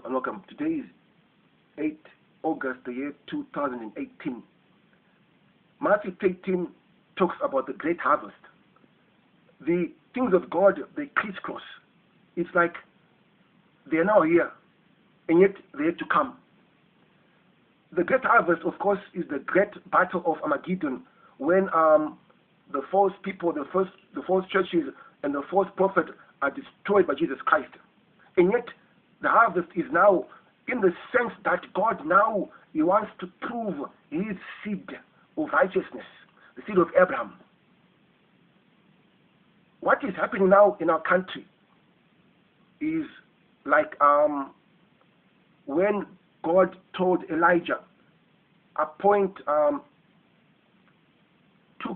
and welcome. Today is 8 August, the year 2018. Matthew 18 talks about the great harvest. The things of God, they crisscross. It's like they are now here, and yet they are to come. The great harvest, of course, is the great battle of Armageddon, when the false people, the false churches, and the false prophet are destroyed by Jesus Christ. And yet, the harvest is now in the sense that God now, He wants to prove His seed of righteousness, the seed of Abraham. What is happening now in our country is like when God told Elijah, appoint 2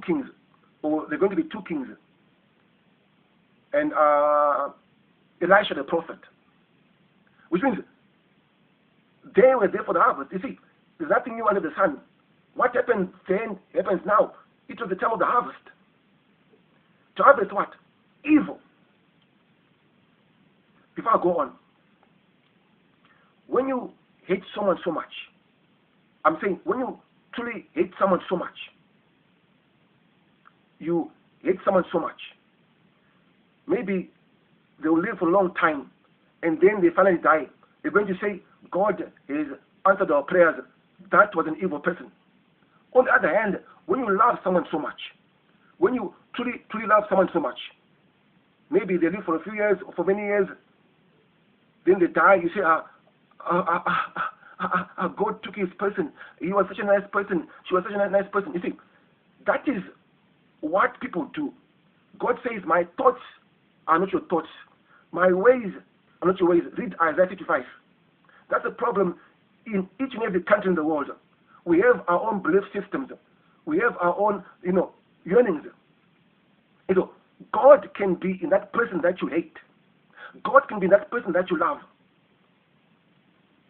kings, or there are going to be 2 kings, and Elisha the prophet, which means they were there for the harvest. You see, there's nothing new under the sun. What happened then happens now. It was the time of the harvest. To harvest what? Evil. Before I go on, when you hate someone so much, I'm saying when you truly hate someone so much, you hate someone so much, maybe they will live for a long time, and then they finally die. They're going to say, God has answered our prayers. That was an evil person. On the other hand, when you love someone so much, when you truly love someone so much, maybe they live for a few years or for many years, then they die, you say, God took his person. He was such a nice person. She was such a nice person. You see, that is what people do. God says, my thoughts are not your thoughts. My ways are not your ways. Read Isaiah 55. That's the problem in each and every country in the world. We have our own belief systems. We have our own, yearnings. God can be in that person that you hate. God can be in that person that you love.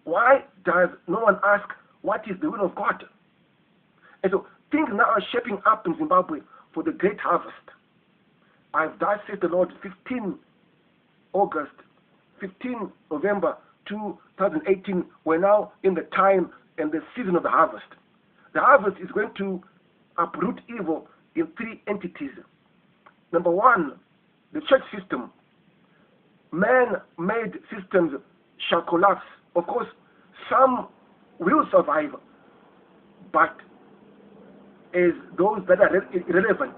Why does no one ask, what is the will of God? And so things now are shaping up in Zimbabwe for the great harvest. I've thus said the Lord, 15 August, 15 November 2018, we're now in the time and the season of the harvest. The harvest is going to uproot evil in 3 entities. Number 1, the church system. Man-made systems shall collapse. Of course, some will survive, but as those that are irrelevant.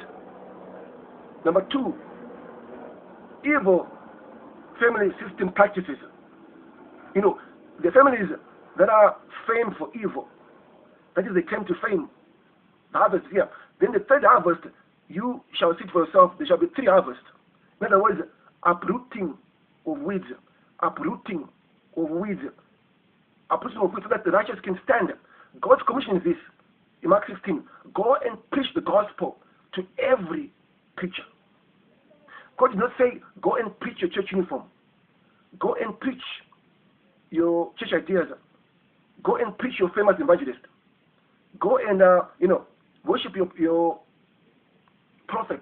Number 2, evil family system practices. The families that are famed for evil, that is, they came to fame. The harvest here. Then the 3rd harvest, you shall see it for yourself. There shall be 3 harvests. In other words, uprooting of weeds, uprooting of weeds, uprooting of weeds, so that the righteous can stand. God's commission is this. In Mark 16, go and preach the gospel to every creature. God did not say, go and preach your church uniform. Go and preach your church ideas. Go and preach your famous evangelist. Go and, worship your prophet.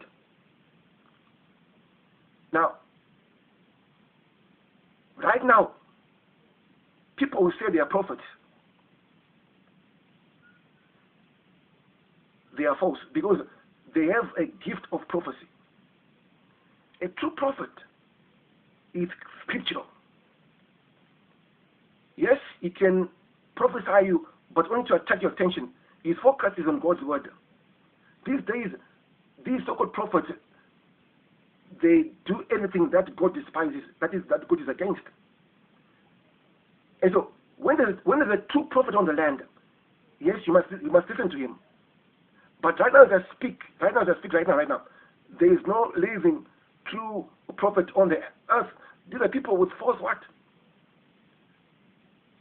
Now, right now, people who say they are prophets, they are false because they have a gift of prophecy. A true prophet is scriptural. Yes, he can prophesy you, but only to attract your attention. His focus is on God's word. These days, these so-called prophets, they do anything that God despises, that God is against. And so, when there's a true prophet on the land, yes, you must listen to him. But right now as I speak, right now, there is no living true prophet on the earth. These are people with false what?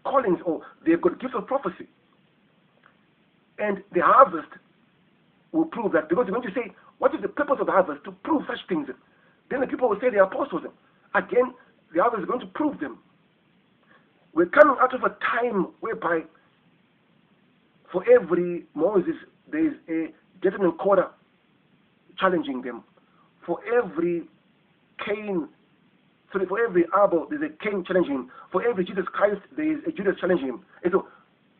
Callings, or they've got gifts of prophecy. And the harvest will prove that, because they're going to say, what is the purpose of the harvest? To prove such things. Then the people will say they are apostles. Again, the harvest is going to prove them. We're coming out of a time whereby for every Moses, there is a Jethan and Korah challenging them. For every Cain, So for every Abel, there's a Cain challenging him. For every Jesus Christ, there is a Judas challenging him. And so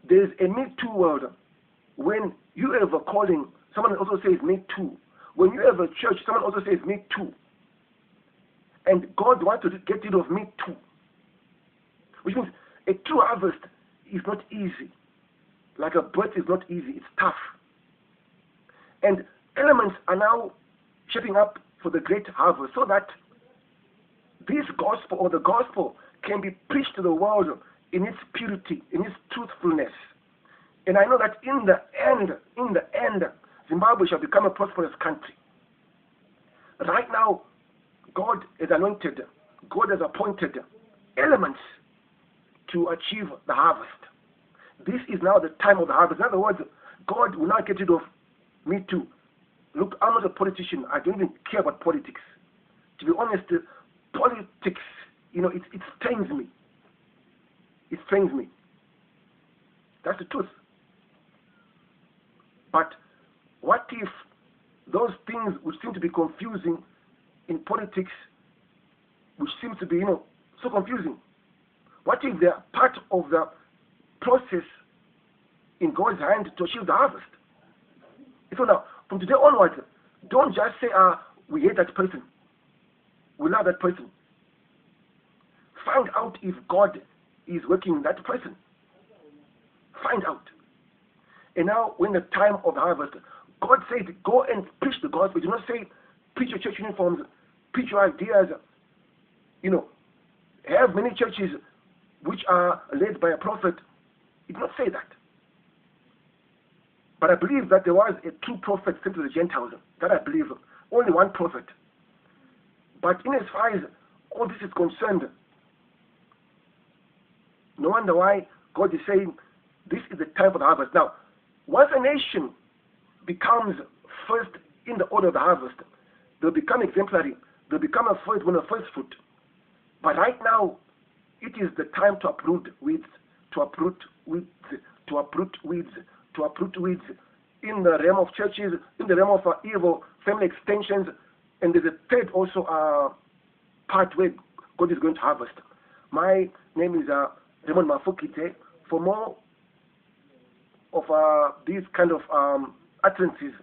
there's a Me Too world. When you have a calling, someone also says Me Too. When you have a church, someone also says Me Too. And God wants to get rid of Me Too. Which means a true harvest is not easy. Like a birth is not easy, it's tough. And elements are now shaping up for the great harvest so that this gospel or the gospel can be preached to the world in its purity, in its truthfulness. And I know that in the end, Zimbabwe shall become a prosperous country. Right now, God has anointed, God has appointed elements to achieve the harvest. This is now the time of the harvest. In other words, God will not get rid of Me Too. Look, I'm not a politician. I don't even care about politics. To be honest, politics, it strains me. It strains me. That's the truth. But what if those things which seem to be confusing in politics, which seems to be, so confusing, what if they are part of the process in God's hand to achieve the harvest? So now, from today onwards, don't just say, we hate that person. We love that person. Find out if God is working in that person. Find out. And now, when the time of the harvest, God said, go and preach the gospel. Do not say, preach your church uniforms, preach your ideas. Have many churches which are led by a prophet. It did not say that. But I believe that there was a true prophet sent to the Gentiles. That I believe. Only one prophet. But in as far as all this is concerned, no wonder why God is saying this is the time for the harvest. Now, once a nation becomes first in the order of the harvest, they'll become exemplary. They'll become a first fruit. But right now, it is the time to uproot weeds, to uproot weeds, to uproot weeds, to uproot weeds in the realm of churches, in the realm of evil, family extensions, and there's a third also part where God is going to harvest. My name is Raymond Mafokite. For more of these kind of utterances,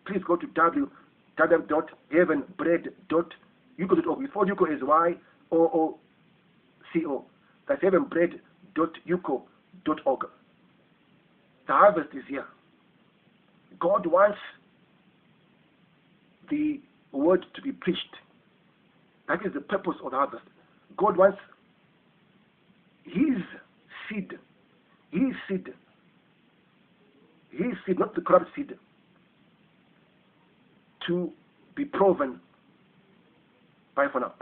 please go to www.heavenbread.uco.org. Before Uco is YOOCO. That's heavenbread.uco.org. The harvest is here. God wants the word to be preached. That is the purpose of the harvest. God wants his seed, not the corrupt seed, to be proven. Bye for now.